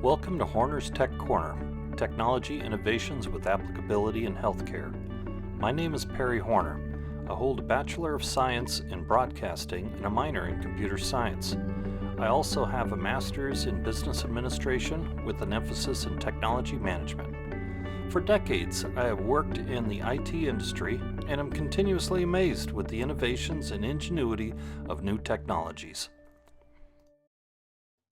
Welcome to Horner's Tech Corner, technology innovations with applicability in healthcare. My name is Perry Horner. I hold a Bachelor of Science in Broadcasting and a minor in Computer Science. I also have a Master's in Business Administration with an emphasis in Technology Management. For decades, I have worked in the IT industry and am continuously amazed with the innovations and ingenuity of new technologies.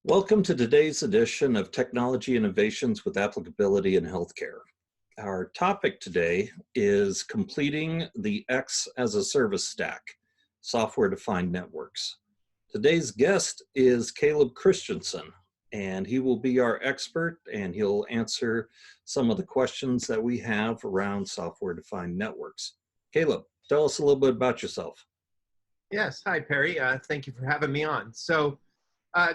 Welcome to today's edition of Technology Innovations with Applicability in Healthcare. Our topic today is completing the X as a service stack, software-defined networks. Today's guest is Caleb Christensen, and he will be our expert, and he'll answer some of the questions that we have around software-defined networks. Caleb, tell us a little bit about yourself. Yes, hi Perry. Thank you for having me on. So,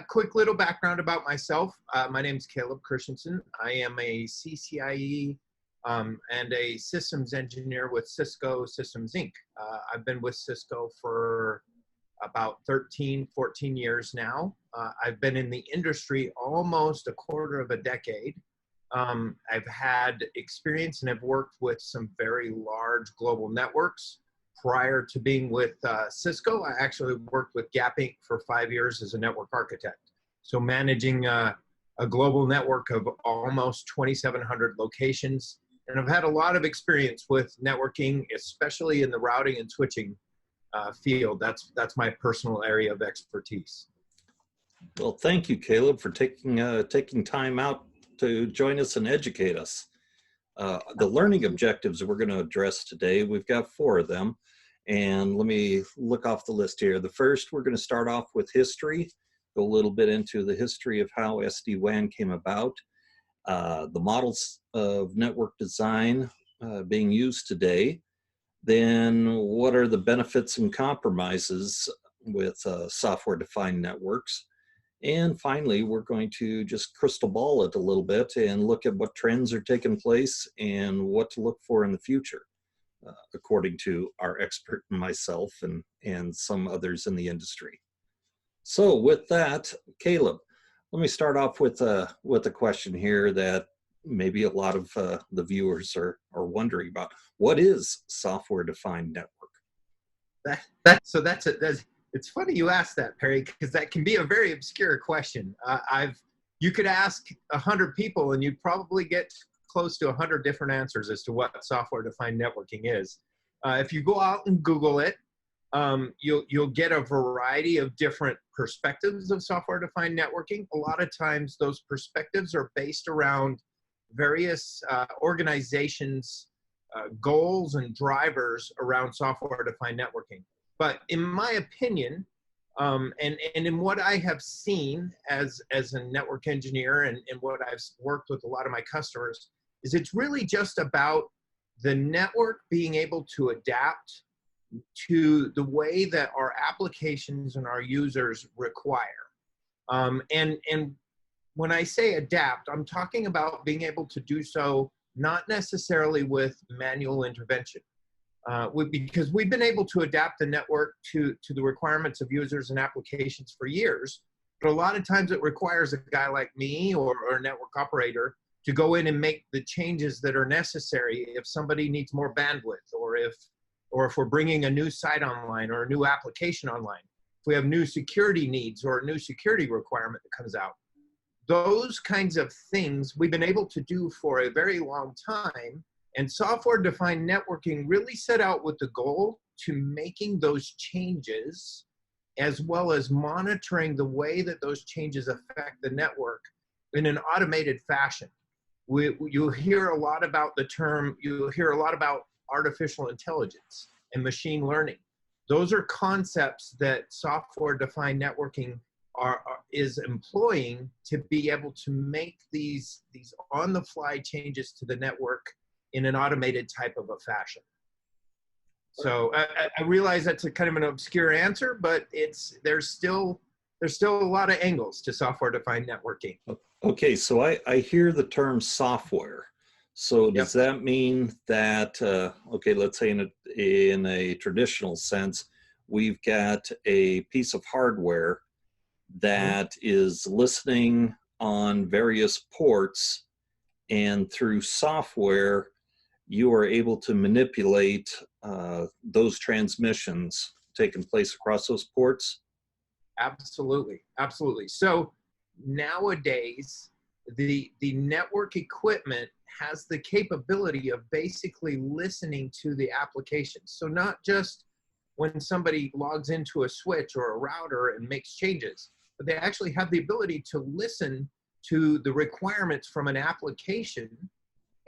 quick little background about myself. My name is Caleb Christensen. I am a CCIE and a systems engineer with Cisco Systems, Inc. I've been with Cisco for about 13, 14 years now. I've been in the industry almost a quarter of a decade. I've had experience and have worked with some very large global networks. Prior to being with Cisco, I actually worked with Gap Inc. for 5 years as a network architect. So managing a global network of almost 2,700 locations. And I've had a lot of experience with networking, especially in the routing and switching field. That's my personal area of expertise. Well, thank you, Caleb, for taking time out to join us and educate us. The learning objectives we're going to address today, we've got 4 of them. And let me look off the list here. The first, we're going to start off with history, go a little bit into the history of how SD-WAN came about, the models of network design being used today, then what are the benefits and compromises with software-defined networks, and finally, we're going to just crystal ball it a little bit and look at what trends are taking place and what to look for in the future, according to our expert and myself and some others in the industry. So with that, Caleb, let me start off with a question here that maybe a lot of the viewers are wondering about. What is software-defined network? It's funny you asked that, Perry, because that can be a very obscure question. You could ask 100 people and you'd probably get close to 100 different answers as to what software-defined networking is. If you go out and Google it, you'll get a variety of different perspectives of software-defined networking. A lot of times those perspectives are based around various organizations' goals and drivers around software-defined networking. But in my opinion, and in what I have seen as a network engineer and what I've worked with a lot of my customers, is it's really just about the network being able to adapt to the way that our applications and our users require. And when I say adapt, I'm talking about being able to do so not necessarily with manual intervention. Because we've been able to adapt the network to the requirements of users and applications for years, but a lot of times it requires a guy like me or a network operator to go in and make the changes that are necessary if somebody needs more bandwidth, or if we're bringing a new site online or a new application online, if we have new security needs or a new security requirement that comes out. Those kinds of things we've been able to do for a very long time. And software-defined networking really set out with the goal to making those changes, as well as monitoring the way that those changes affect the network in an automated fashion. You hear a lot about artificial intelligence and machine learning. Those are concepts that software-defined networking is employing to be able to make these on-the-fly changes to the network in an automated type of a fashion. So I realize that's a kind of an obscure answer, but there's still a lot of angles to software-defined networking. Okay, so I hear the term software. So does that mean that, okay, let's say in a traditional sense, we've got a piece of hardware that is listening on various ports, and through software, you are able to manipulate those transmissions taking place across those ports? Absolutely, absolutely. So nowadays, the network equipment has the capability of basically listening to the applications. So not just when somebody logs into a switch or a router and makes changes, but they actually have the ability to listen to the requirements from an application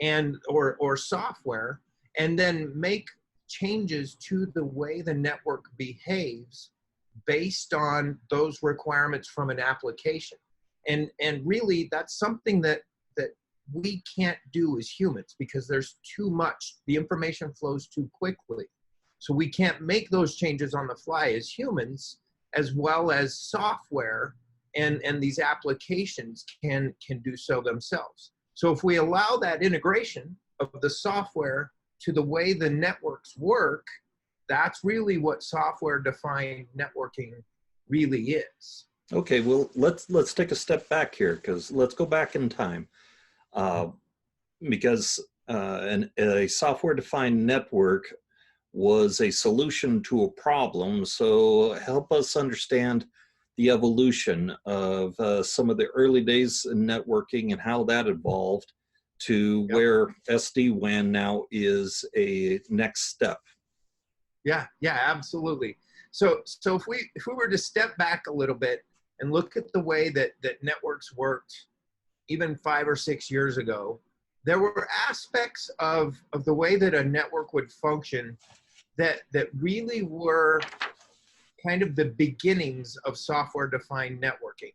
and or software, and then make changes to the way the network behaves based on those requirements from an application. And really, that's something that we can't do as humans, because there's too much, the information flows too quickly. So we can't make those changes on the fly as humans, as well as software and these applications can do so themselves. So if we allow that integration of the software to the way the networks work, that's really what software-defined networking really is. Okay, well, let's take a step back here, because let's go back in time. Because a software-defined network was a solution to a problem. So help us understand the evolution of some of the early days in networking and how that evolved to where SD-WAN now is a next step. Yeah, absolutely. So if we were to step back a little bit and look at the way that networks worked even 5 or 6 years ago, there were aspects of the way that a network would function that really were kind of the beginnings of software-defined networking.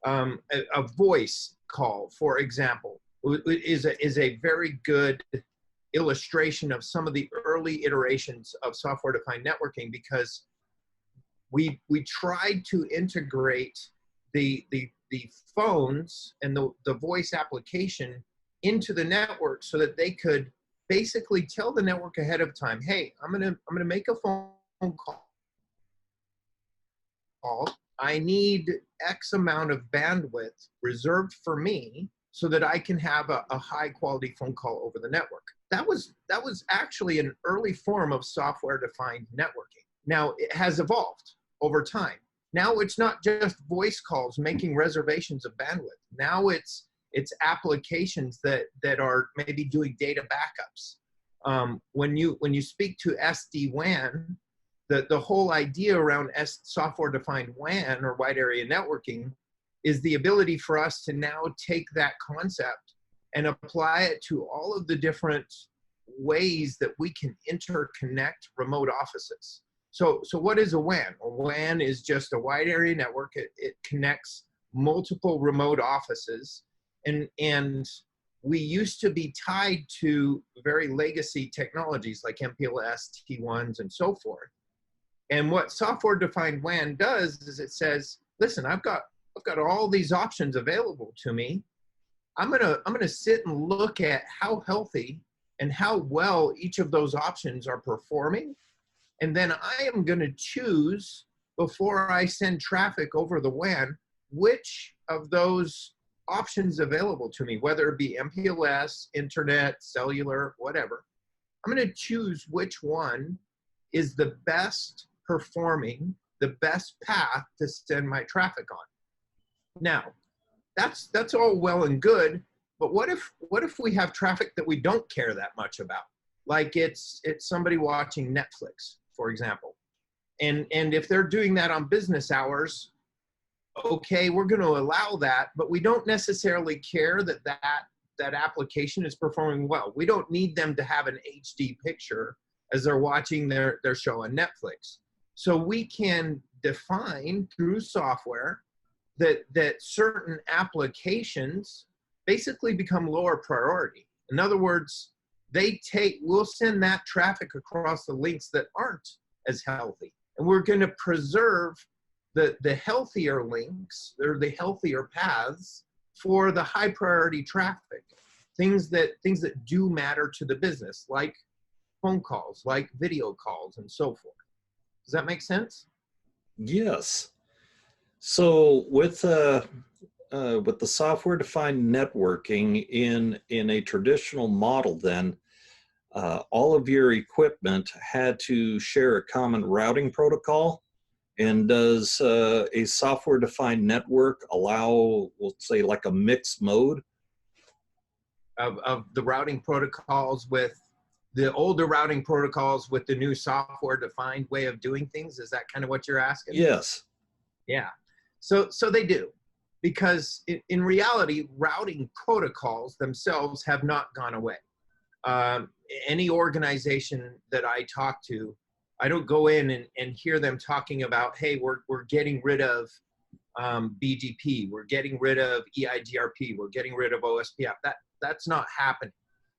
A voice call, for example, is a very good illustration of some of the early iterations of software-defined networking, because we tried to integrate the phones and the voice application into the network so that they could basically tell the network ahead of time, hey, I'm gonna make a phone call. I need X amount of bandwidth reserved for me so that I can have a high quality phone call over the network. That was actually an early form of software-defined networking. Now it has evolved over time. Now it's not just voice calls making reservations of bandwidth. Now it's applications that are maybe doing data backups. When you speak to SD-WAN, the whole idea around software-defined WAN, or wide area networking, is the ability for us to now take that concept and apply it to all of the different ways that we can interconnect remote offices. So what is a WAN? A WAN is just a wide area network. It connects multiple remote offices. And we used to be tied to very legacy technologies like MPLS, T1s, and so forth. And what software-defined WAN does is it says, listen, I've got all these options available to me. I'm gonna sit and look at how healthy and how well each of those options are performing. And then I am gonna choose, before I send traffic over the WAN, which of those options available to me, whether it be MPLS, internet, cellular, whatever. I'm gonna choose which one is the best performing, the best path to send my traffic on. Now, that's all well and good, but what if we have traffic that we don't care that much about? Like it's somebody watching Netflix, for example. And if they're doing that on business hours, okay, we're going to allow that, but we don't necessarily care that application is performing well. We don't need them to have an HD picture as they're watching their show on Netflix. So we can define through software that certain applications basically become lower priority. In other words, we'll send that traffic across the links that aren't as healthy. And we're going to preserve the healthier links, or the healthier paths, for the high priority traffic. Things that do matter to the business, like phone calls, like video calls, and so forth. Does that make sense? Yes. So with with the software-defined networking in a traditional model, then all of your equipment had to share a common routing protocol. And does a software-defined network allow, we'll say, like a mixed mode? Of the routing protocols with the older routing protocols with the new software-defined way of doing things? Is that kind of what you're asking? Yes. Yeah. So they do, because in reality, routing protocols themselves have not gone away. Any organization that I talk to, I don't go in and hear them talking about, hey, we're getting rid of BGP, we're getting rid of EIGRP, we're getting rid of OSPF. That's not happening,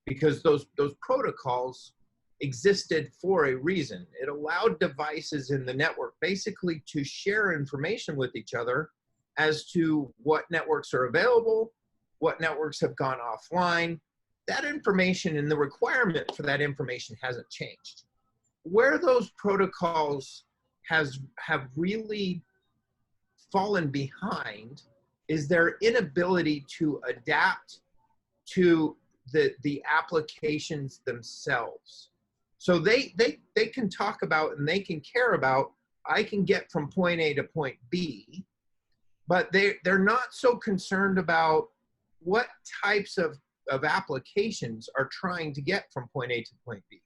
because those protocols existed for a reason. It allowed devices in the network basically to share information with each other as to what networks are available, what networks have gone offline. That information and the requirement for that information hasn't changed. Where those protocols have really fallen behind is their inability to adapt to the applications themselves. So they can talk about and they can care about, I can get from point A to point B, but they're not so concerned about what types of applications are trying to get from point A to point B.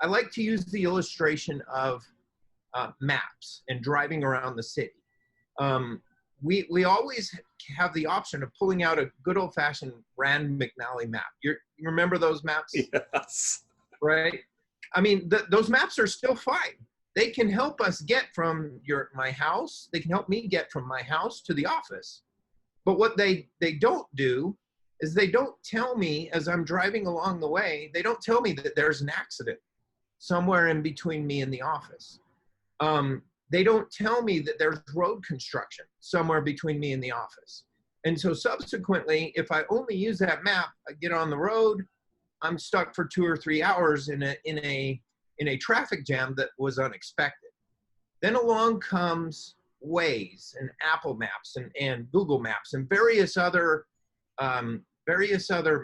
I like to use the illustration of maps and driving around the city. We always have the option of pulling out a good old-fashioned Rand McNally map. You remember those maps? Yes. Right? I mean, those maps are still fine. They can help us get from my house. They can help me get from my house to the office. But what they don't do is they don't tell me as I'm driving along the way, they don't tell me that there's an accident somewhere in between me and the office. They don't tell me that there's road construction somewhere between me and the office. And so subsequently, if I only use that map, I get on the road, I'm stuck for 2 or 3 hours in a traffic jam that was unexpected. Then along comes Waze and Apple Maps and Google Maps and various other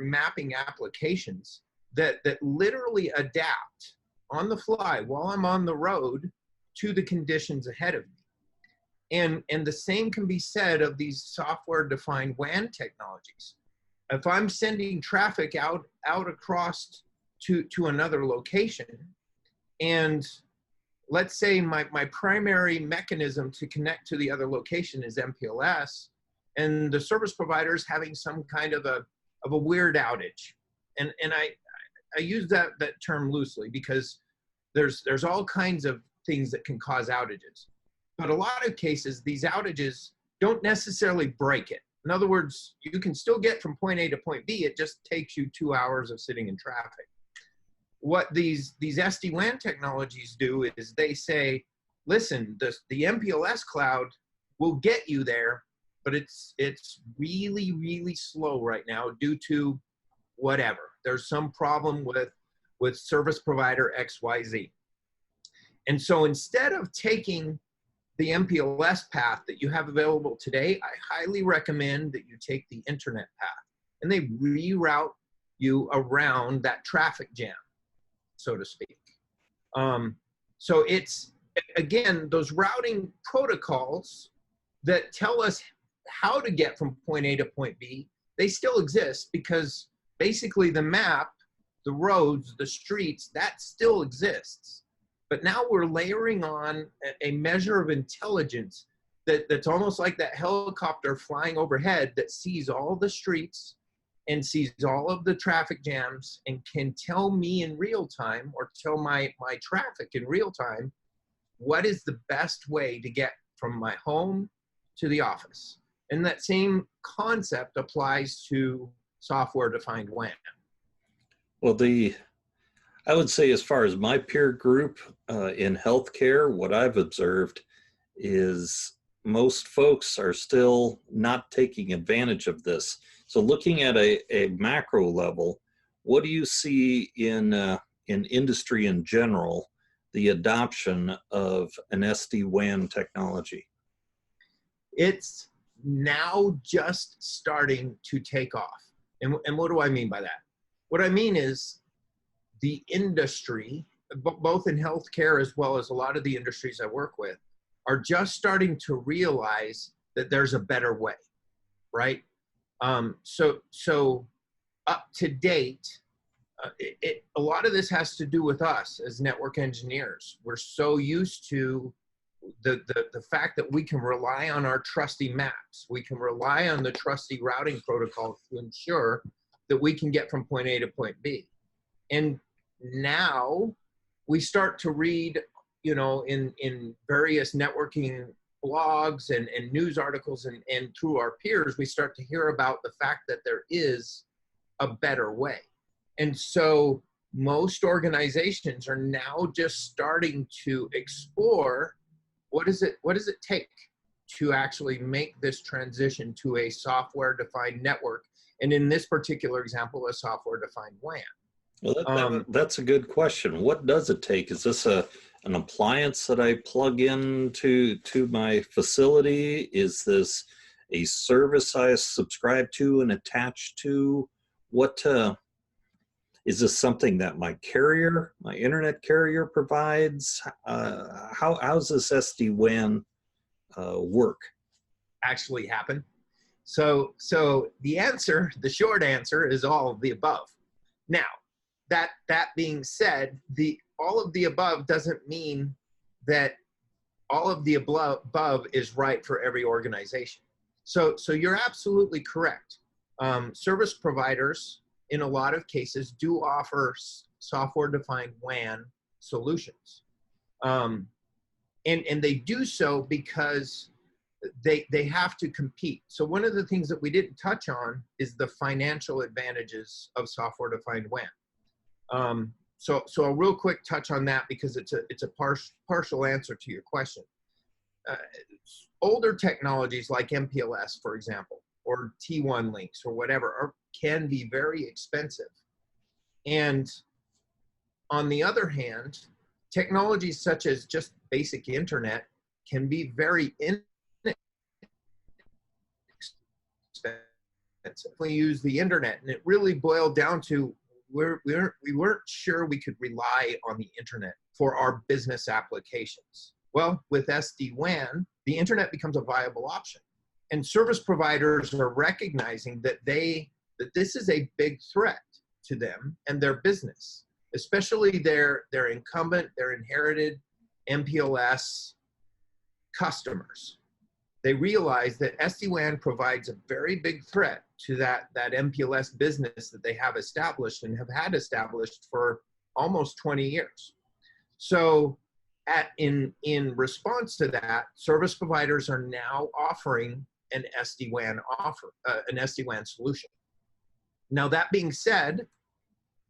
mapping applications that literally adapt on the fly while I'm on the road to the conditions ahead of me. And the same can be said of these software-defined WAN technologies. If I'm sending traffic out across to another location, and let's say my primary mechanism to connect to the other location is MPLS, and the service provider is having some kind of a weird outage. And I use that term loosely because there's all kinds of things that can cause outages. But a lot of cases, these outages don't necessarily break it. In other words, you can still get from point A to point B, it just takes you 2 hours of sitting in traffic. What these SD-WAN technologies do is they say, listen, the MPLS cloud will get you there, but it's really, really slow right now due to whatever. There's some problem with service provider XYZ. And so instead of taking the MPLS path that you have available today, I highly recommend that you take the internet path. And they reroute you around that traffic jam, so to speak. So it's, again, those routing protocols that tell us how to get from point A to point B, they still exist because basically the map, the roads, the streets, that still exists. But now we're layering on a measure of intelligence that's almost like that helicopter flying overhead that sees all the streets and sees all of the traffic jams and can tell me in real time, or tell my traffic in real time, what is the best way to get from my home to the office. And that same concept applies to software-defined WAN. Well, I would say as far as my peer group in healthcare, what I've observed is most folks are still not taking advantage of this. So looking at a macro level, what do you see in industry in general, the adoption of an SD-WAN technology? It's now just starting to take off. And what do I mean by that? What I mean is the industry, both in healthcare as well as a lot of the industries I work with, are just starting to realize that there's a better way, right? So up to date, a lot of this has to do with us as network engineers. We're so used to the fact that we can rely on our trusty maps. We can rely on the trusty routing protocols to ensure that we can get from point A to point B. And now we start to read, you know, in various networking blogs and news articles and through our peers, we start to hear about the fact that there is a better way. And so most organizations are now just starting to explore what does it take to actually make this transition to a software-defined network, and in this particular example, a software-defined WAN. Well, that's a good question. What does it take? Is this an appliance that I plug into my facility? Is this a service I subscribe to and attach to? What is this something that my internet carrier provides? How's this SD-WAN work? Actually happen? So the short answer is all of the above. Now, that being said, all of the above doesn't mean that all of the above is right for every organization. So you're absolutely correct. Service providers, in a lot of cases, do offer software-defined WAN solutions. And they do so because they have to compete. So one of the things that we didn't touch on is the financial advantages of software-defined WAN. So I'll real quick touch on that because it's a partial answer to your question. Older technologies like MPLS, for example, or T1 links or whatever can be very expensive. And on the other hand, technologies such as just basic internet can be very inexpensive. We use the internet, and it really boiled down to we weren't sure we could rely on the internet for our business applications. Well, with SD-WAN, the internet becomes a viable option. And service providers are recognizing that this is a big threat to them and their business, especially their incumbent, their inherited MPLS customers. They realize that SD-WAN provides a very big threat to that MPLS business that they have established and have had established for almost 20 years. So in response to that, service providers are now offering an SD-WAN solution. Now, that being said,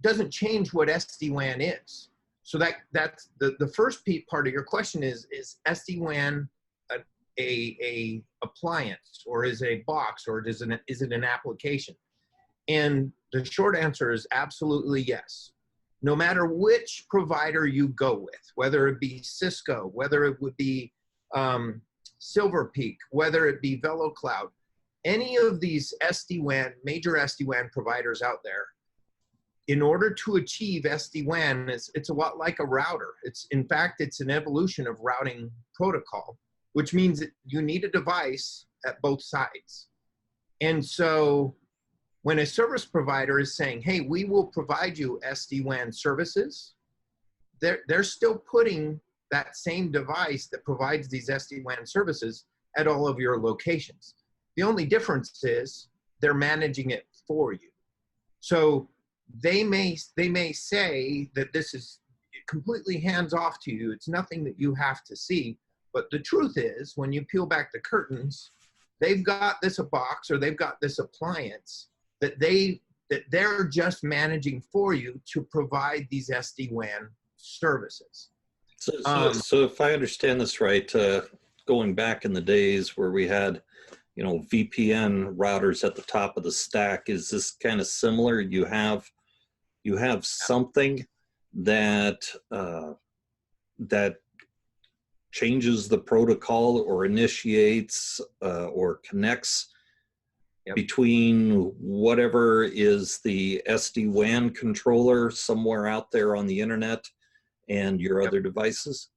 doesn't change what SD-WAN is. So that's the first part of your question is SD-WAN a appliance, or is a box, or is it an application? And the short answer is absolutely yes. No matter which provider you go with, whether it be Cisco, whether it would be Silver Peak, whether it be VeloCloud, any of these major SD-WAN providers out there, in order to achieve SD-WAN, it's a lot like a router. In fact, it's an evolution of routing protocol, which means that you need a device at both sides. And so when a service provider is saying, hey, we will provide you SD-WAN services, they're still putting that same device that provides these SD-WAN services at all of your locations. The only difference is they're managing it for you. So they may say that this is completely hands-off to you. It's nothing that you have to see. But the truth is, when you peel back the curtains, they've got this box or they've got this appliance that they're just managing for you to provide these SD-WAN services. So if I understand this right, going back in the days where we had, VPN routers at the top of the stack, is this kind of similar? You have something that changes the protocol or initiates or connects between whatever is the SD-WAN controller somewhere out there on the internet and your other devices?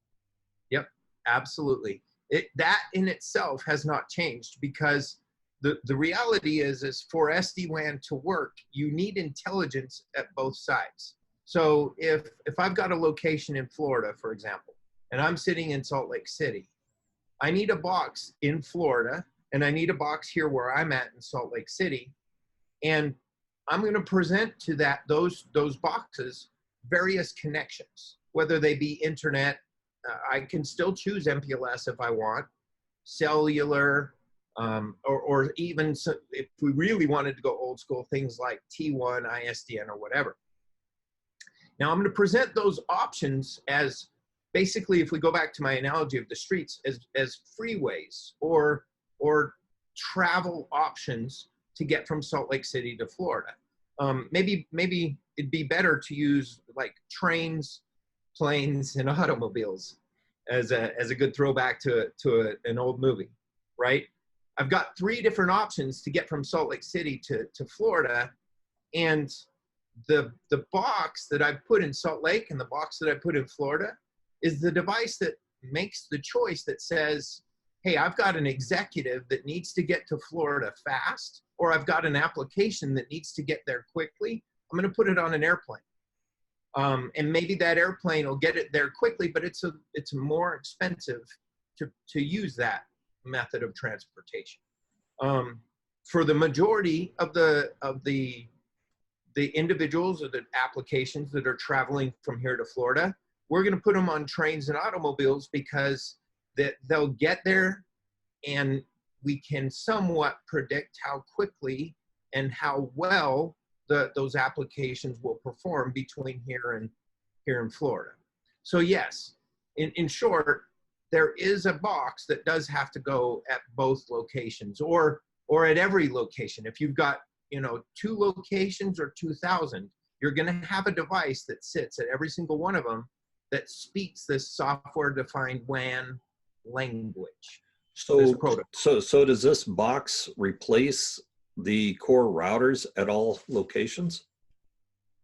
Yep, absolutely. That in itself has not changed, because the reality is for SD-WAN to work, you need intelligence at both sides. So if I've got a location in Florida, for example, and I'm sitting in Salt Lake City, I need a box in Florida, and I need a box here where I'm at in Salt Lake City, and I'm going to present to those boxes various connections, whether they be internet. I can still choose MPLS if I want, cellular, or even if we really wanted to go old school, things like T1, ISDN, or whatever. Now I'm going to present those options as basically, if we go back to my analogy of the streets, as freeways or travel options to get from Salt Lake City to Florida. Maybe it'd be better to use like trains, planes, and automobiles as a good throwback to an old movie, right? I've got 3 different options to get from Salt Lake City to Florida, and the box that I put in Salt Lake and the box that I put in Florida is the device that makes the choice that says, hey, I've got an executive that needs to get to Florida fast, or I've got an application that needs to get there quickly. I'm going to put it on an airplane. And maybe that airplane will get it there quickly, but it's more expensive to use that method of transportation. For the majority of the individuals or the applications that are traveling from here to Florida, we're going to put them on trains and automobiles, because they'll get there, and we can somewhat predict how quickly and how well those applications will perform between here and Florida. So yes, in short, there is a box that does have to go at both locations, or at every location. If you've got 2 locations or 2,000, you're going to have a device that sits at every single one of them that speaks this software-defined WAN language. So does this box replace the core routers at all locations?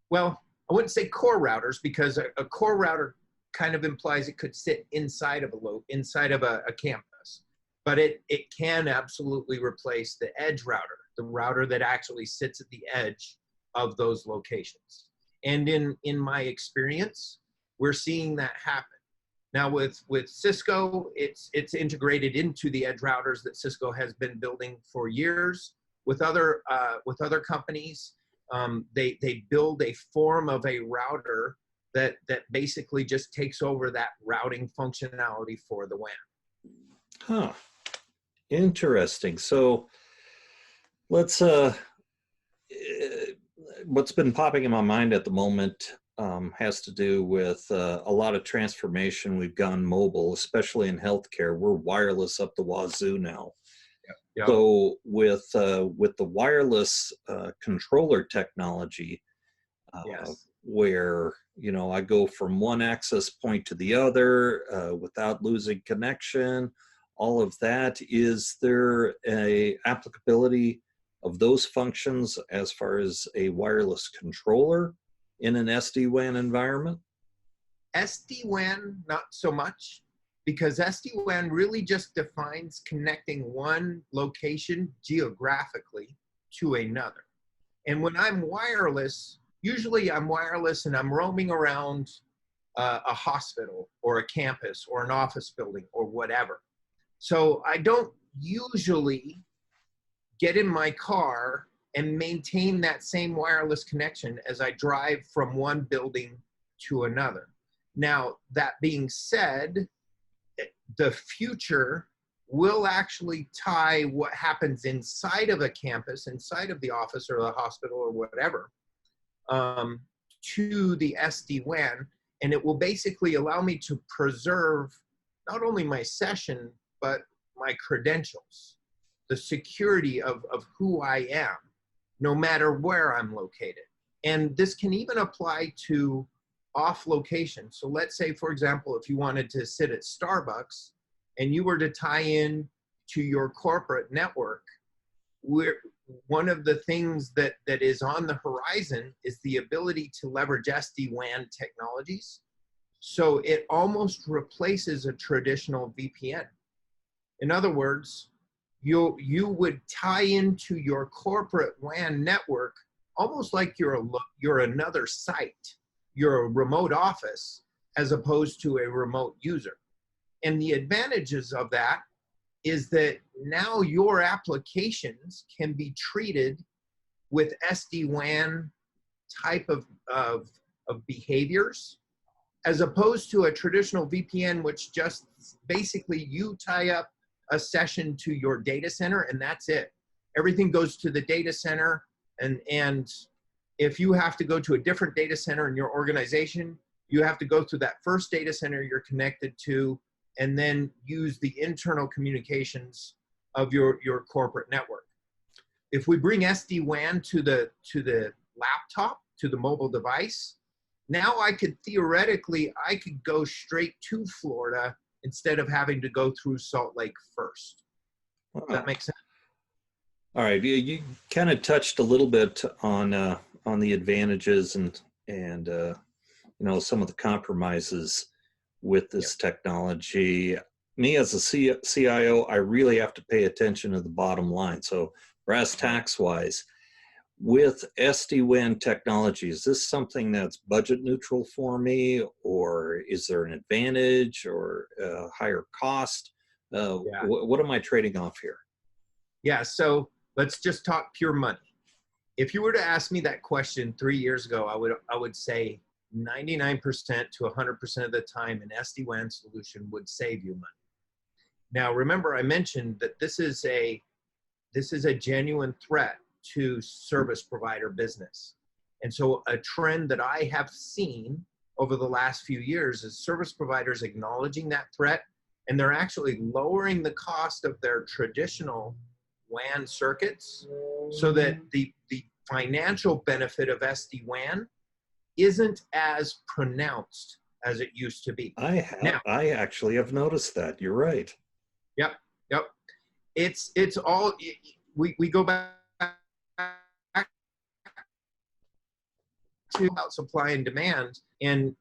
Well, I wouldn't say core routers, because a core router kind of implies it could sit inside of a campus, but it can absolutely replace the edge router, the router that actually sits at the edge of those locations. And in my experience, we're seeing that happen. Now with Cisco, it's integrated into the edge routers that Cisco has been building for years. With other companies, they build a form of a router that basically just takes over that routing functionality for the WAN. Huh. Interesting. So let's what's been popping in my mind at the moment has to do with a lot of transformation. We've gone mobile, especially in healthcare. We're wireless up the wazoo now. Yep. So with the wireless controller technology, where I go from one access point to the other without losing connection, all of that, is there a applicability of those functions as far as a wireless controller in an SD-WAN environment? SD-WAN, not so much, because SD-WAN really just defines connecting one location geographically to another. And when I'm wireless, usually I'm wireless and I'm roaming around a hospital or a campus or an office building or whatever. So I don't usually get in my car and maintain that same wireless connection as I drive from one building to another. Now, that being said, the future will actually tie what happens inside of a campus, inside of the office or the hospital or whatever, to the SD-WAN, and it will basically allow me to preserve not only my session, but my credentials, the security of who I am, no matter where I'm located. And this can even apply to off location. So let's say, for example, if you wanted to sit at Starbucks and you were to tie in to your corporate network, one of the things that is on the horizon is the ability to leverage SD-WAN technologies. So it almost replaces a traditional VPN. In other words, you would tie into your corporate WAN network almost like you're another site. You're a remote office as opposed to a remote user. And the advantages of that is that now your applications can be treated with SD-WAN type of behaviors, as opposed to a traditional VPN, which just basically you tie up a session to your data center and that's it. Everything goes to the data center, and if you have to go to a different data center in your organization, you have to go through that first data center you're connected to and then use the internal communications of your corporate network. If we bring SD-WAN to the laptop, to the mobile device, now I could go straight to Florida instead of having to go through Salt Lake first. Does that make sense? All right, you kind of touched a little bit on the advantages and you know, some of the compromises with this technology. Me as a CIO, I really have to pay attention to the bottom line. So brass tacks wise, with SD-WAN technology, is this something that's budget neutral for me, or is there an advantage or higher cost? What am I trading off here? Yeah, so let's just talk pure money. If you were to ask me that question 3 years ago, I would say 99% to 100% of the time an SD-WAN solution would save you money. Now, remember I mentioned that this is a genuine threat to service provider business. And so a trend that I have seen over the last few years is service providers acknowledging that threat, and they're actually lowering the cost of their traditional WAN circuits so that the financial benefit of SD-WAN isn't as pronounced as it used to be. I actually have noticed that. You're right. Yep. It's all, we go back to about supply and demand, and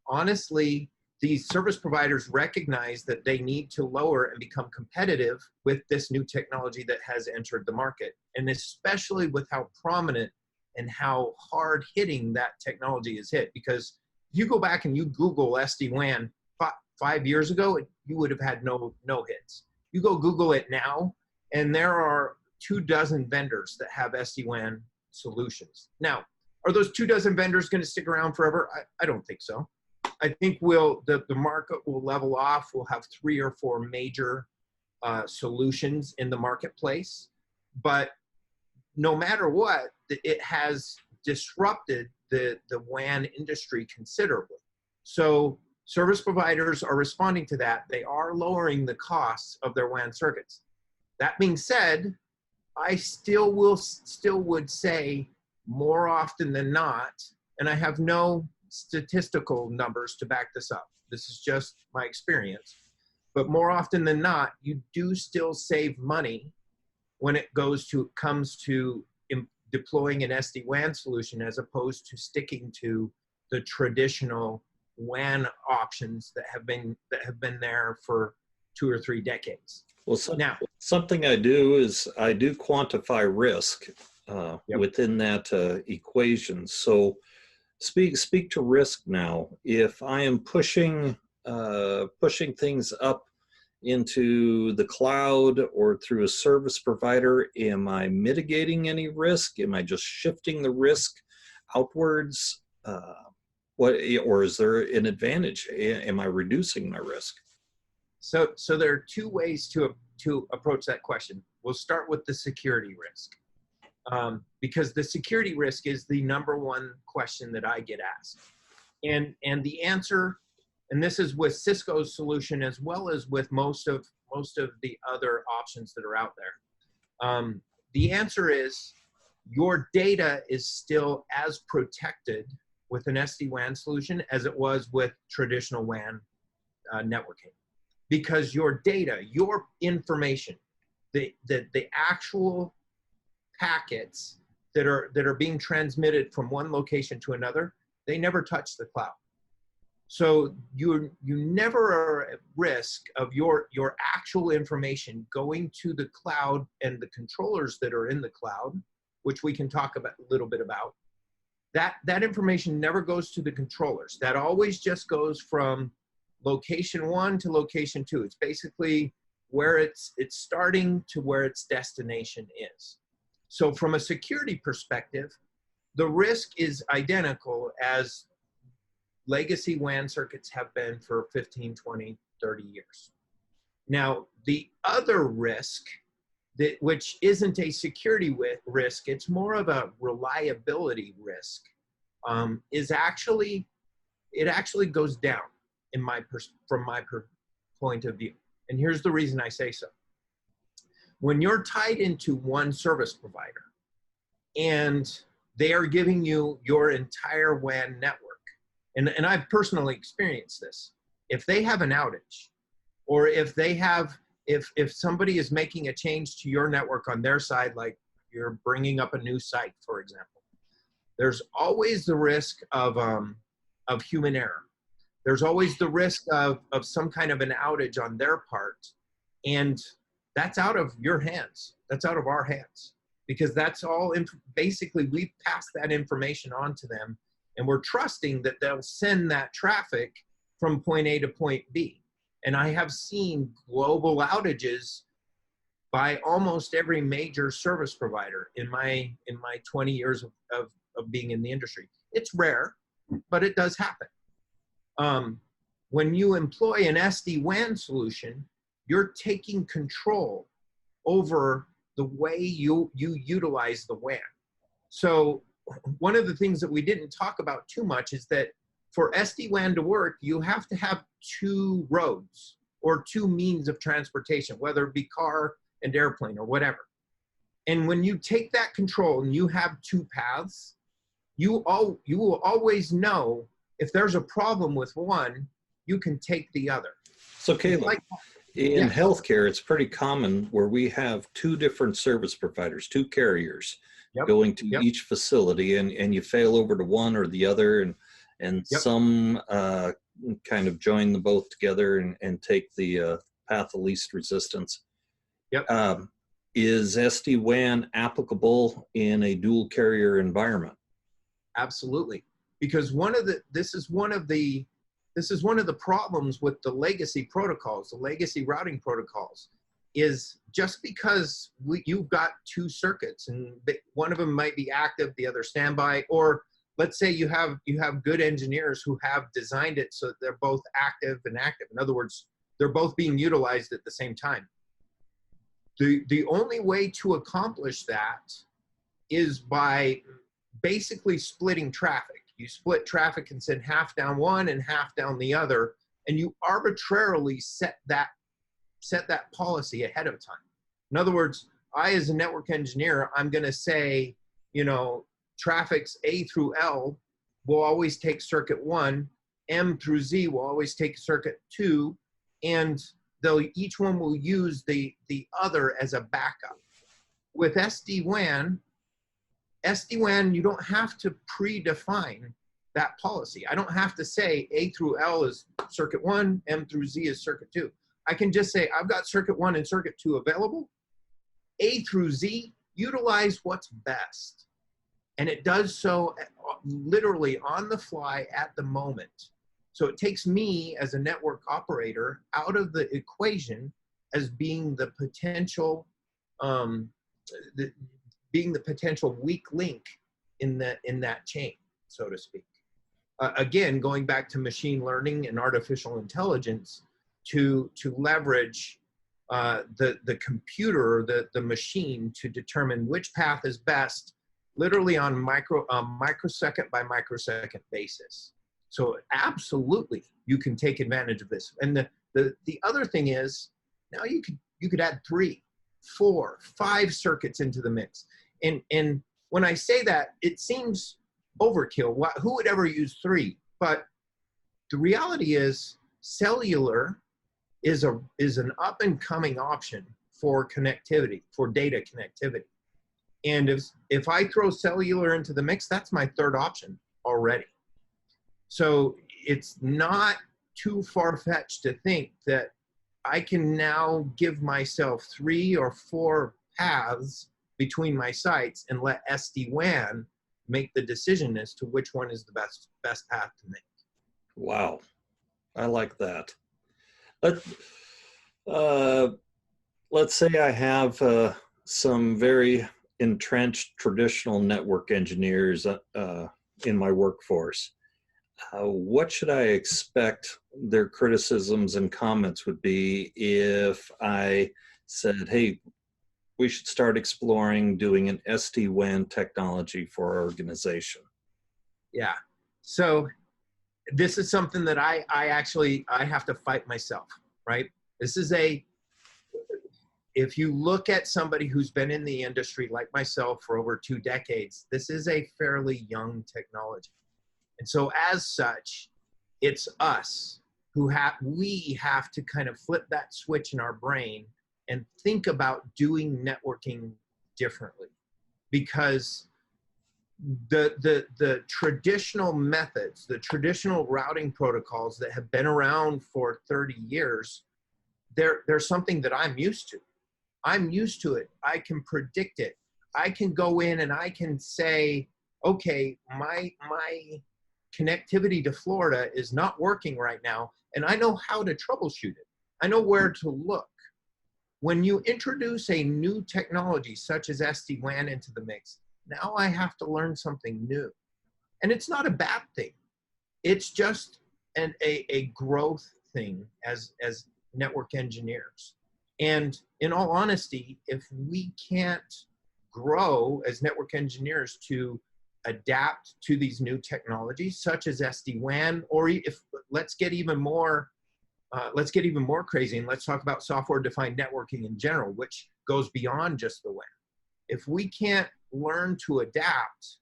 honestly, these service providers recognize that they need to lower and become competitive with this new technology that has entered the market, and especially with how prominent and how hard hitting that technology is hit. Because if you go back and you Google SD-WAN 5 years ago, you would have had no hits. You go Google it now, and there are 24 vendors that have SD-WAN solutions. Now, are those 24 vendors going to stick around forever? I don't think so. I think the market will level off. We'll have 3 or 4 major solutions in the marketplace. But no matter what, it has disrupted the WAN industry considerably. So service providers are responding to that. They are lowering the costs of their WAN circuits. That being said, I still would say more often than not, and I have no statistical numbers to back this up, this is just my experience, but more often than not, you do still save money when it comes to deploying an SD-WAN solution as opposed to sticking to the traditional WAN options that have been there for 2 or 3 decades. Well, something I do is I do quantify risk within that equation. So speak to risk now. If I am pushing things up into the cloud or through a service provider, am I mitigating any risk? Am I just shifting the risk outwards? Or is there an advantage? Am I reducing my risk? So there are 2 ways to approach that question. We'll start with the security risk, because the security risk is the #1 question that I get asked, and the answer, and this is with Cisco's solution as well as with most of the other options that are out there. The answer is your data is still as protected with an SD-WAN solution as it was with traditional WAN networking, because your data, your information, the actual packets that are being transmitted from one location to another, they never touch the cloud. So you never are at risk of your actual information going to the cloud and the controllers that are in the cloud, which we can talk about a little bit about. That information never goes to the controllers. That always just goes from location 1 to location 2. It's basically where it's starting to where its destination is. So from a security perspective, the risk is identical as legacy WAN circuits have been for 15, 20, 30 years. Now, the other risk, which isn't a security risk, it's more of a reliability risk, is actually, it actually goes down from my point of view. And here's the reason I say so. When you're tied into one service provider and they are giving you your entire WAN network, and I've personally experienced this, if they have an outage, or if they have, if somebody is making a change to your network on their side, like you're bringing up a new site, for example, there's always the risk of human error. There's always the risk of some kind of an outage on their part. And that's out of your hands. That's out of our hands, because that's all, basically we've passed that information on to them, and we're trusting that they'll send that traffic from point A to point B. And I have seen global outages by almost every major service provider in my 20 years of being in the industry. It's rare, but it does happen. When you employ an SD-WAN solution, you're taking control over the way you utilize the WAN. So one of the things that we didn't talk about too much is that for SD-WAN to work, you have to have 2 roads or 2 means of transportation, whether it be car and airplane or whatever. And when you take that control and you have 2 paths, you will always know if there's a problem with one, you can take the other. So Caleb, in Yes. healthcare, it's pretty common where we have 2 different service providers, 2 carriers, Yep. going to Yep. each facility, and you fail over to one or the other, and Yep. some kind of join the both together and take the path of least resistance. Yep. Is SD-WAN applicable in a dual carrier environment? Absolutely, because this is one of the problems with the legacy protocols, the legacy routing protocols, is just because you've got 2 circuits and one of them might be active, the other standby, or let's say you have good engineers who have designed it so that they're both active and active. In other words, they're both being utilized at the same time. The only way to accomplish that is by basically splitting traffic. You split traffic and send half down one and half down the other, and you arbitrarily set that policy ahead of time. In other words, I, as a network engineer, I'm going to say, traffics A through L will always take circuit 1, M through Z will always take circuit 2, and each one will use the other as a backup. With SD-WAN, you don't have to predefine that policy. I don't have to say A through L is circuit 1, M through Z is circuit 2. I can just say, I've got circuit 1 and circuit 2 available. A through Z, utilize what's best. And it does so literally on the fly at the moment. So it takes me as a network operator out of the equation as being the potential, weak link in that chain, so to speak. Again, going back to machine learning and artificial intelligence to leverage the computer, the machine, to determine which path is best, literally on microsecond by microsecond basis. So absolutely, you can take advantage of this. And the other thing is, now you could add 3, 4, 5 circuits into the mix. And when I say that, it seems overkill. Who would ever use 3? But the reality is cellular is an up and coming option for connectivity, for data connectivity. And if I throw cellular into the mix, that's my 3rd option already. So it's not too far-fetched to think that I can now give myself 3 or 4 paths between my sites and let SD-WAN make the decision as to which one is the best path to make. Wow, I like that. Let's say I have some very entrenched traditional network engineers in my workforce. What should I expect their criticisms and comments would be if I said, hey, we should start exploring doing an SD-WAN technology for our organization? Yeah. So this is something that I have to fight myself, right? This is if you look at somebody who's been in the industry like myself for over 2 decades, this is a fairly young technology. And so as such, it's us who we have to kind of flip that switch in our brain and think about doing networking differently, because the traditional methods, the traditional routing protocols that have been around for 30 years, they're something that I'm used to. I'm used to it. I can predict it. I can go in and I can say, okay, my connectivity to Florida is not working right now, and I know how to troubleshoot it. I know where to look. When you introduce a new technology such as SD-WAN into the mix, now I have to learn something new. And it's not a bad thing. It's just a growth thing as network engineers. And in all honesty, if we can't grow as network engineers to adapt to these new technologies such as SD-WAN, or if let's get even more crazy and let's talk about software-defined networking in general, which goes beyond just the WAN. If we can't learn to adapt,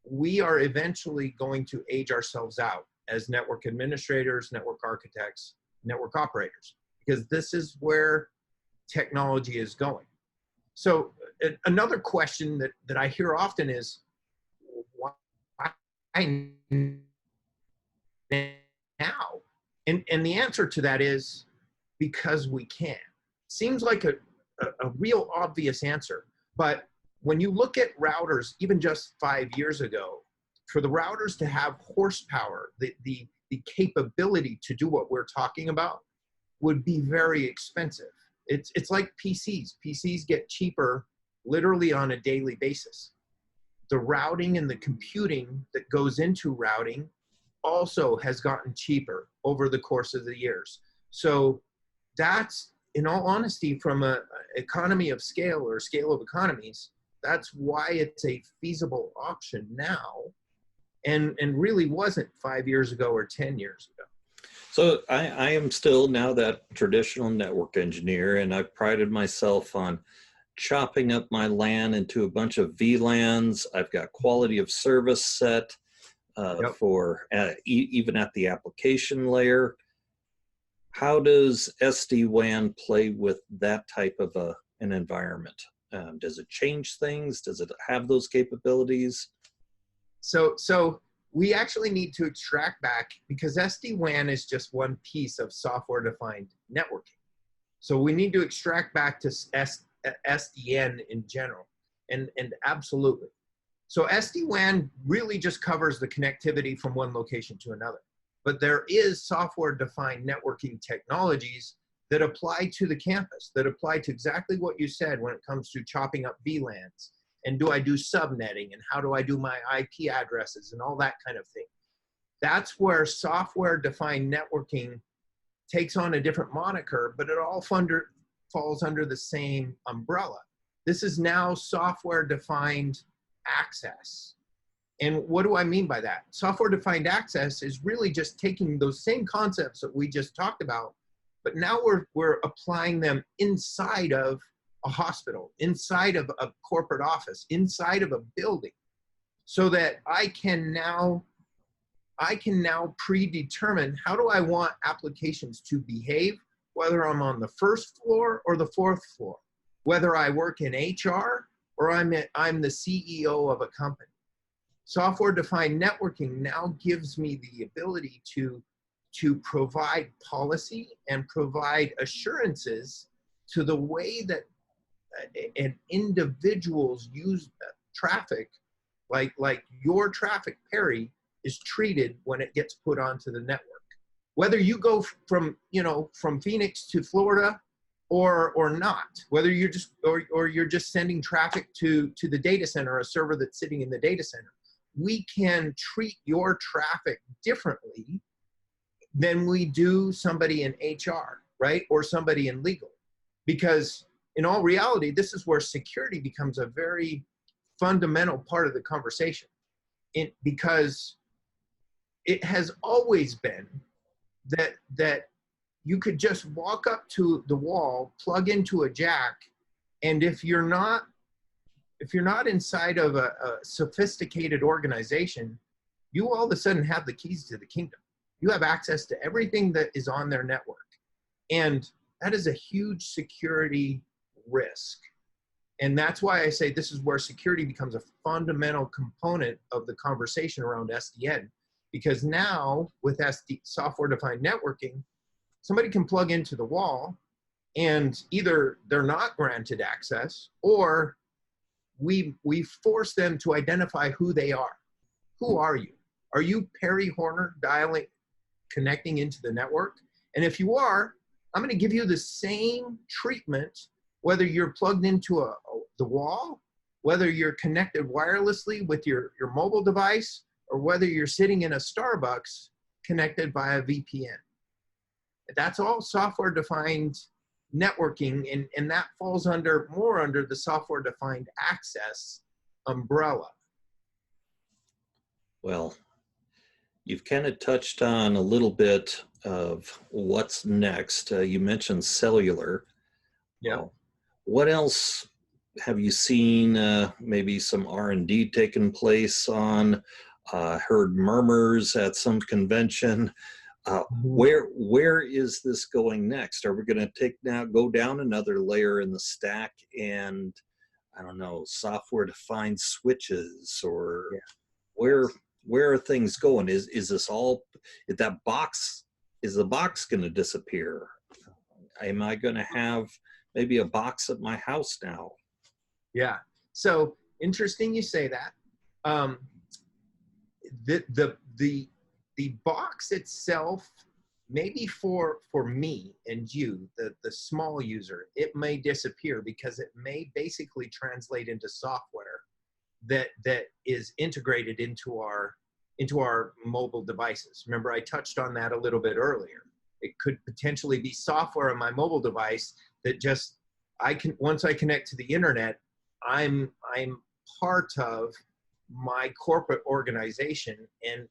we are eventually going to age ourselves out as network administrators, network architects, network operators, because this is where technology is going. So another question that I hear often is, why now? And the answer to that is because we can. Seems like a real obvious answer, but when you look at routers, even just 5 years ago, for the routers to have horsepower, the capability to do what we're talking about would be very expensive. It's like PCs. PCs get cheaper literally on a daily basis. The routing and the computing that goes into routing also has gotten cheaper over the course of the years. So that's, in all honesty, from an economy of scale or scale of economies, that's why it's a feasible option now, and really wasn't 5 years ago or 10 years ago. So I am still now that traditional network engineer, and I've prided myself on chopping up my LAN into a bunch of VLANs. I've got quality of service set for even at the application layer. How does SD-WAN play with that type of an environment? Does it change things? Does it have those capabilities? So we actually need to extract back, because SD-WAN is just one piece of software-defined networking. So we need to extract back to SDN in general, and absolutely. So SD-WAN really just covers the connectivity from one location to another. But there is software-defined networking technologies that apply to the campus, that apply to exactly what you said when it comes to chopping up VLANs. And do I do subnetting? And how do I do my IP addresses and all that kind of thing? That's where software-defined networking takes on a different moniker, but it all falls under the same umbrella. This is now software-defined access. And what do I mean by that? Software-defined access is really just taking those same concepts that we just talked about, but now we're applying them inside of a hospital, inside of a corporate office, inside of a building. so that I can now predetermine how do I want applications to behave, whether I'm on the first floor or the fourth floor, whether I work in HR or I'm the CEO of a company. Software-defined networking now gives me the ability to provide policy and provide assurances to the way that an individuals use traffic, like your traffic, Perry, is treated when it gets put onto the network. Whether you go from Phoenix to Florida or not, whether you're just sending traffic to the data center, a server that's sitting in the data center, we can treat your traffic differently than we do somebody in HR, right? Or somebody in legal. Because in all reality, this is where security becomes a very fundamental part of the conversation. Because it has always been that you could just walk up to the wall, plug into a jack, and if you're not inside of a sophisticated organization, you all of a sudden have the keys to the kingdom. You have access to everything that is on their network. And that is a huge security risk. And that's why I say this is where security becomes a fundamental component of the conversation around SDN. Because now with software-defined networking, somebody can plug into the wall and either they're not granted access, or we force them to identify who they are. Who are you? Are you Perry Horner connecting into the network? And if you are, I'm going to give you the same treatment, whether you're plugged into the wall, whether you're connected wirelessly with your mobile device, or whether you're sitting in a Starbucks connected via VPN. That's all software-defined networking, and that falls more under the software-defined access umbrella. Well, you've kind of touched on a little bit of what's next. You mentioned cellular. Yeah. What else have you seen? Maybe some R&D taking place on? Heard murmurs at some convention. Where is this going next? Are we going to go down another layer in the stack and, I don't know, software-defined switches, or where are things going? Is this all, is the box going to disappear? Am I going to have maybe a box at my house now? Yeah. So interesting you say that. The box itself, maybe for me and you, the small user, it may disappear because it may basically translate into software that is integrated into our mobile devices. Remember, I touched on that a little bit earlier. It could potentially be software on my mobile device that just once I connect to the internet, I'm part of my corporate organization, and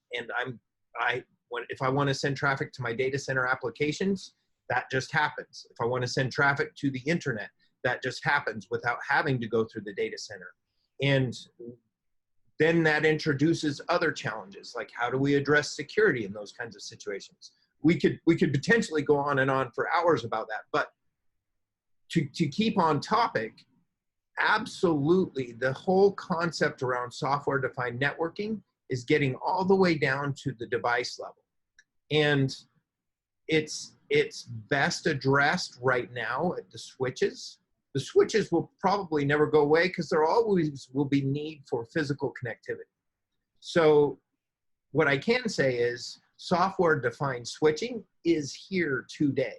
if I want to send traffic to my data center applications, that just happens. If I want to send traffic to the internet, that just happens without having to go through the data center. And then that introduces other challenges, like how do we address security in those kinds of situations? We could potentially go on and on for hours about that, but to keep on topic, absolutely, the whole concept around software-defined networking is getting all the way down to the device level. And it's best addressed right now at the switches. The switches will probably never go away because there always will be need for physical connectivity. So what I can say is software-defined switching is here today.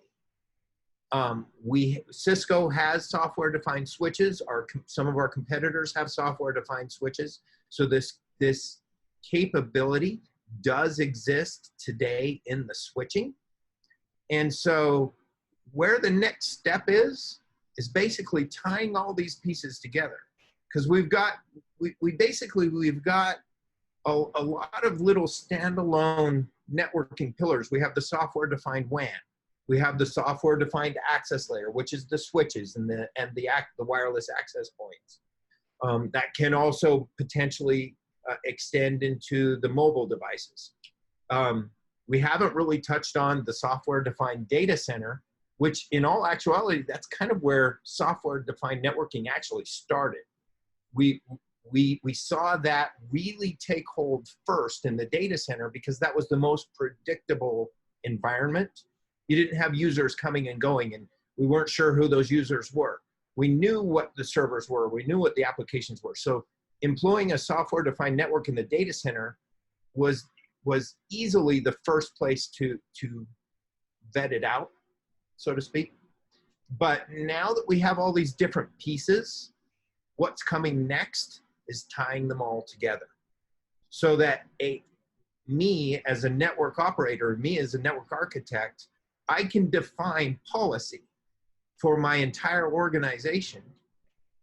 Cisco has software-defined switches. Some of our competitors have software-defined switches. So this capability does exist today in the switching. And so where the next step is basically tying all these pieces together. Because we've got a lot of little standalone networking pillars. We have the software-defined WAN. We have the software-defined access layer, which is the switches and the wireless access points. That can also potentially extend into the mobile devices. We haven't really touched on the software-defined data center, which in all actuality, that's kind of where software-defined networking actually started. We saw that really take hold first in the data center because that was the most predictable environment. You didn't have users coming and going, and we weren't sure who those users were. We knew what the servers were. We knew what the applications were. So employing a software-defined network in the data center was easily the first place to vet it out, so to speak. But now that we have all these different pieces, what's coming next is tying them all together so that me as a network operator, me as a network architect, I can define policy for my entire organization.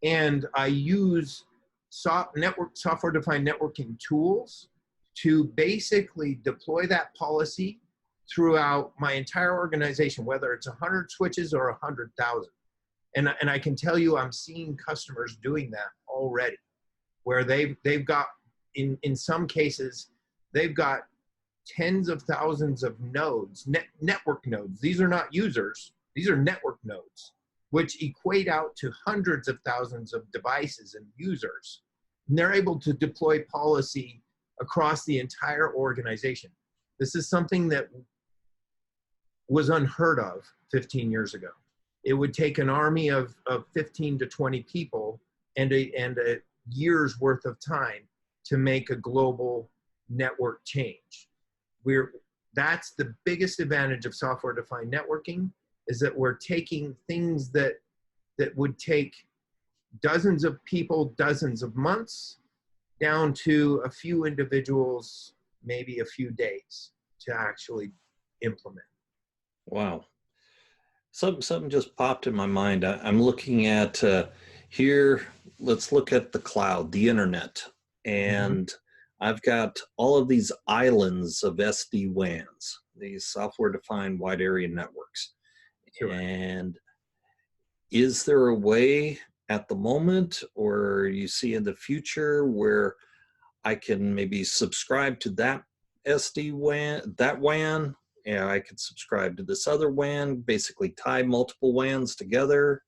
And I use software-defined networking tools to basically deploy that policy throughout my entire organization, whether it's 100 switches or 100,000. And I can tell you, I'm seeing customers doing that already, where they've got, in some cases, they've got tens of thousands of nodes, network nodes. These are not users, these are network nodes, which equate out to hundreds of thousands of devices and users. And they're able to deploy policy across the entire organization. This is something that was unheard of 15 years ago. It would take an army of 15 to 20 people and a year's worth of time to make a global network change. That's the biggest advantage of software-defined networking, is that we're taking things that would take dozens of people, dozens of months, down to a few individuals, maybe a few days to actually implement. Wow. Something just popped in my mind. I'm looking at here, let's look at the cloud, the internet. And I've got all of these islands of SD-WANs, these software-defined wide area networks. Sure. And is there a way at the moment, or you see in the future, where I can maybe subscribe to that SD-WAN, that WAN, and I could subscribe to this other WAN, basically tie multiple WANs together?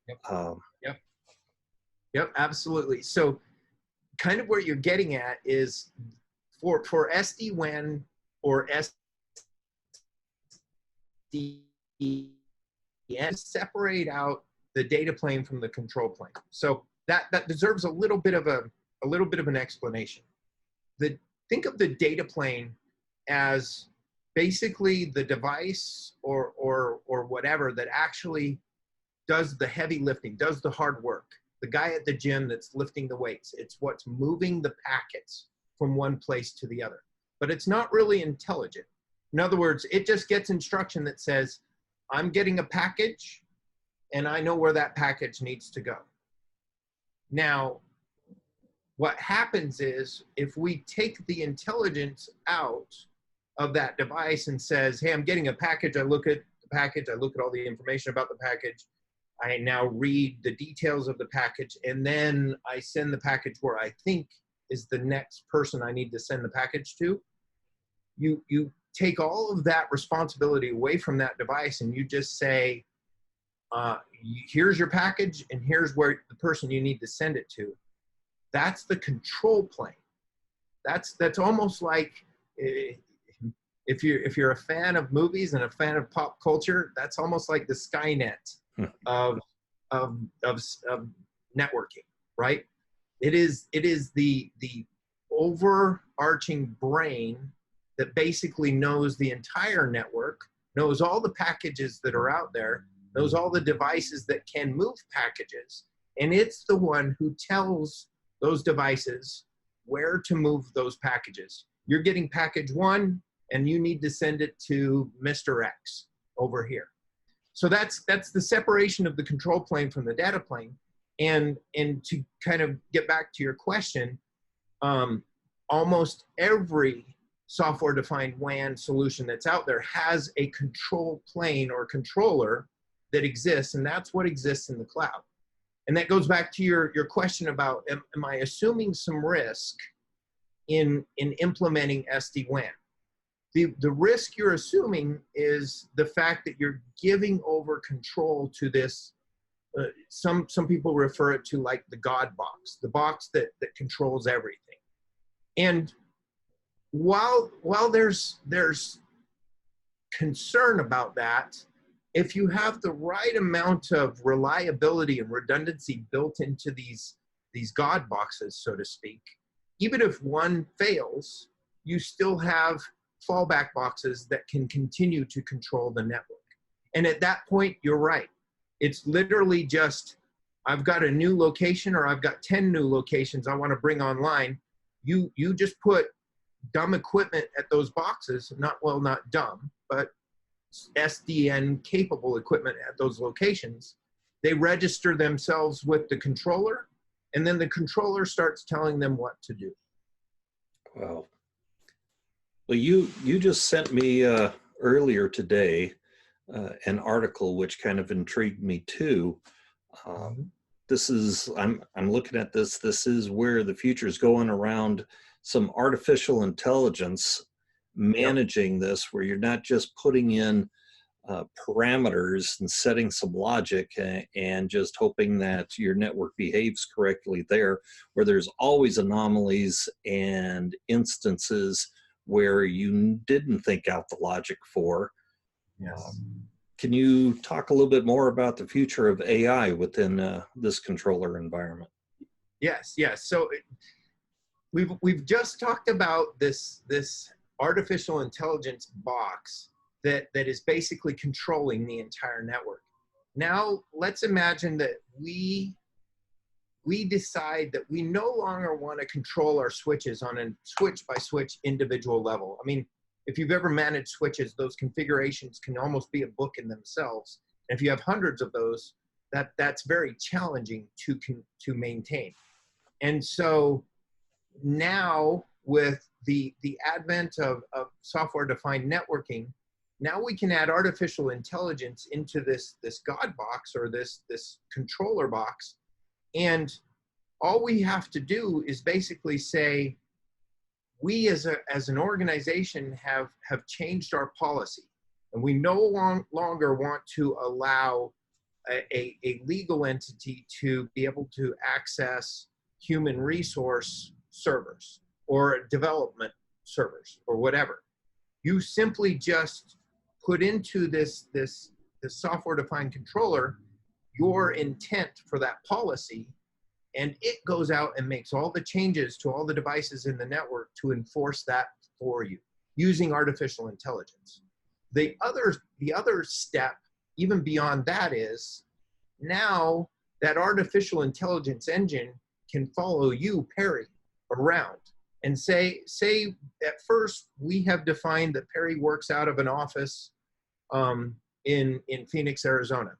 Yep. Yep, absolutely. So kind of where you're getting at is for SD-WAN or SD, separate out the data plane from the control plane. So that deserves a little bit of an explanation. Think of the data plane as basically the device or whatever that actually does the heavy lifting, does the hard work. The guy at the gym that's lifting the weights. It's what's moving the packets from one place to the other. But it's not really intelligent. In other words, it just gets instruction that says, I'm getting a package, and I know where that package needs to go. Now, what happens is if we take the intelligence out of that device and says, hey, I'm getting a package, I look at the package, I look at all the information about the package, I now read the details of the package, and then I send the package where I think is the next person I need to send the package to. You take all of that responsibility away from that device, and you just say, here's your package, and here's where the person you need to send it to. That's the control plane. That's almost like, if you're a fan of movies and a fan of pop culture, that's almost like the Skynet of networking, right? It is the overarching brain that basically knows the entire network, knows all the packages that are out there, knows all the devices that can move packages, and it's the one who tells those devices where to move those packages. You're getting package 1, and you need to send it to Mr. X over here. So that's the separation of the control plane from the data plane. And to kind of get back to your question, almost every software-defined WAN solution that's out there has a control plane or controller that exists, and that's what exists in the cloud. And that goes back to your question about, am I assuming some risk in implementing SD-WAN. The risk you're assuming is the fact that you're giving over control to this. Some people refer it to like the God box, the box that controls everything. And while there's concern about that, if you have the right amount of reliability and redundancy built into these God boxes, so to speak, even if one fails, you still have fallback boxes that can continue to control the network. And at that point, you're right. It's literally just, I've got a new location or I've got 10 new locations I want to bring online. You just put dumb equipment at those boxes, not dumb, but SDN capable equipment at those locations. They register themselves with the controller, and then the controller starts telling them what to do. Wow. Well, you just sent me earlier today an article which kind of intrigued me too. This is, I'm looking at this. This is where the future is going, around some artificial intelligence managing this, where you're not just putting in parameters and setting some logic and just hoping that your network behaves correctly there, where there's always anomalies and instances where you didn't think out the logic for. Yes. Can you talk a little bit more about the future of AI within this controller environment? Yes. So we've just talked about this artificial intelligence box that is basically controlling the entire network. Now let's imagine that we decide that we no longer want to control our switches on a switch by switch individual level. I mean, if you've ever managed switches, those configurations can almost be a book in themselves. And if you have hundreds of those, that's very challenging to maintain. And so now with the advent of software-defined networking, now we can add artificial intelligence into this God box or this controller box. And all we have to do is basically say, we as an organization have changed our policy, and we no longer want to allow a legal entity to be able to access human resource servers or development servers or whatever. You simply just put into this software-defined controller your intent for that policy, and it goes out and makes all the changes to all the devices in the network to enforce that for you using artificial intelligence. The other step, even beyond that, is now that artificial intelligence engine can follow you, Perry, around and say at first we have defined that Perry works out of an office in Phoenix, Arizona.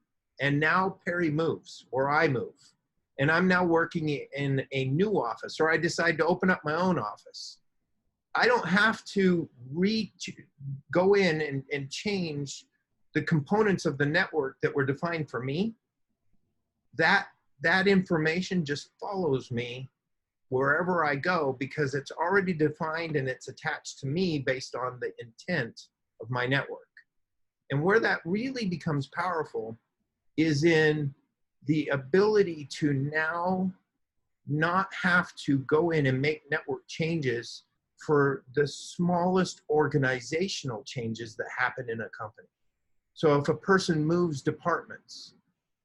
And now Perry moves, or I move. And I'm now working in a new office, or I decide to open up my own office. I don't have to go in and change the components of the network that were defined for me. That information just follows me wherever I go, because it's already defined and it's attached to me based on the intent of my network. And where that really becomes powerful is in the ability to now not have to go in and make network changes for the smallest organizational changes that happen in a company. So if a person moves departments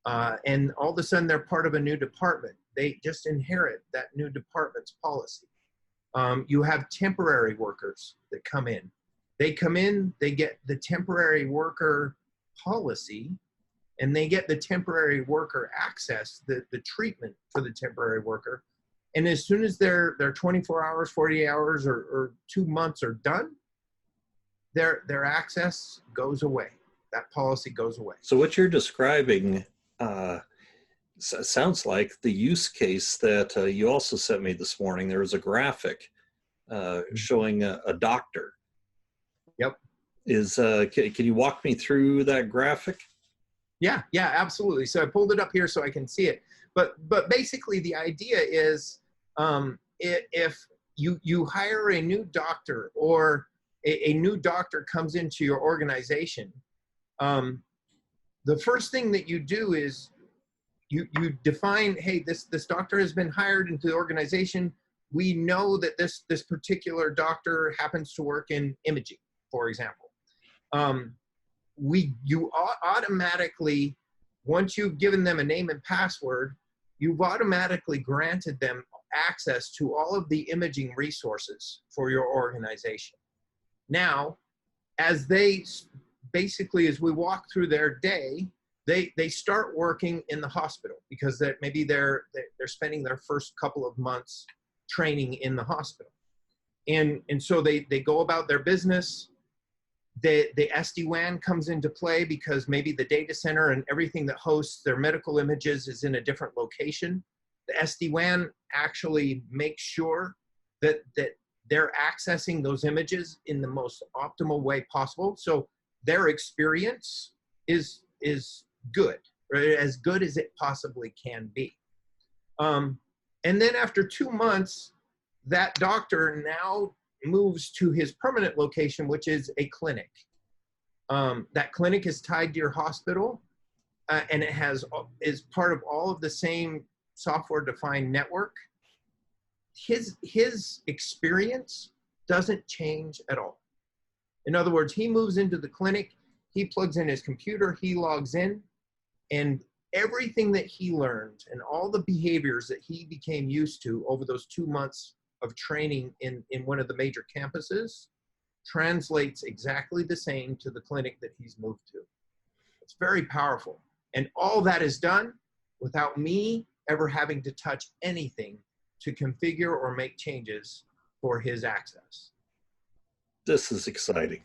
and all of a sudden they're part of a new department, they just inherit that new department's policy. You have temporary workers that come in. They come in, they get the temporary worker policy, and they get the temporary worker access, the treatment for the temporary worker. And as soon as their 24 hours, 48 hours, or 2 months are done, their access goes away. That policy goes away. So what you're describing sounds like the use case that you also sent me this morning. There was a graphic showing a doctor. Yep. Can you walk me through that graphic? Yeah, absolutely. So I pulled it up here so I can see it. But basically the idea is if you hire a new doctor, or a new doctor comes into your organization, the first thing that you do is you define, hey, this doctor has been hired into the organization. We know that this particular doctor happens to work in imaging, for example. You automatically, once you've given them a name and password, you've automatically granted them access to all of the imaging resources for your organization. Now, as they basically, as we walk through their day, they start working in the hospital, because maybe they're spending their first couple of months training in the hospital. And so they go about their business. The SD-WAN comes into play because maybe the data center and everything that hosts their medical images is in a different location. The SD-WAN actually makes sure that they're accessing those images in the most optimal way possible. So their experience is good, or as good as it possibly can be. And then after 2 months, that doctor now moves to his permanent location, which is a clinic. That clinic is tied to your hospital, and it is part of all of the same software-defined network. His experience doesn't change at all. In other words, he moves into the clinic, he plugs in his computer, he logs in, and everything that he learned and all the behaviors that he became used to over those 2 months of training in one of the major campuses translates exactly the same to the clinic that he's moved to. It's very powerful. And all that is done without me ever having to touch anything to configure or make changes for his access. This is exciting.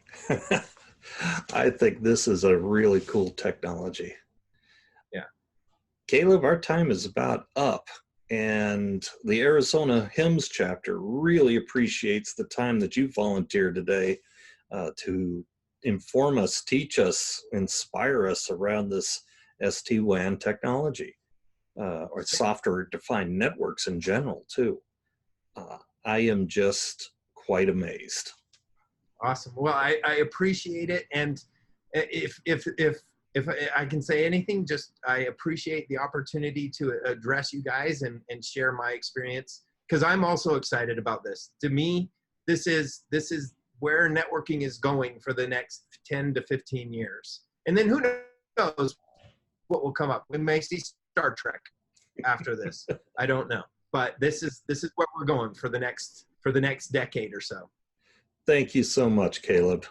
I think this is a really cool technology. Yeah. Caleb, our time is about up, and the Arizona HIMSS chapter really appreciates the time that you volunteered today to inform us, teach us, inspire us around this SD-WAN technology, or software-defined networks in general, too. I am just quite amazed. Awesome. Well, I appreciate it. And if I can say anything, just I appreciate the opportunity to address you guys and share my experience, because I'm also excited about this. To me, this is where networking is going for the next 10 to 15 years. And then who knows what will come up. We may see Star Trek after this. I don't know. But this is where we're going for the next decade or so. Thank you so much, Caleb.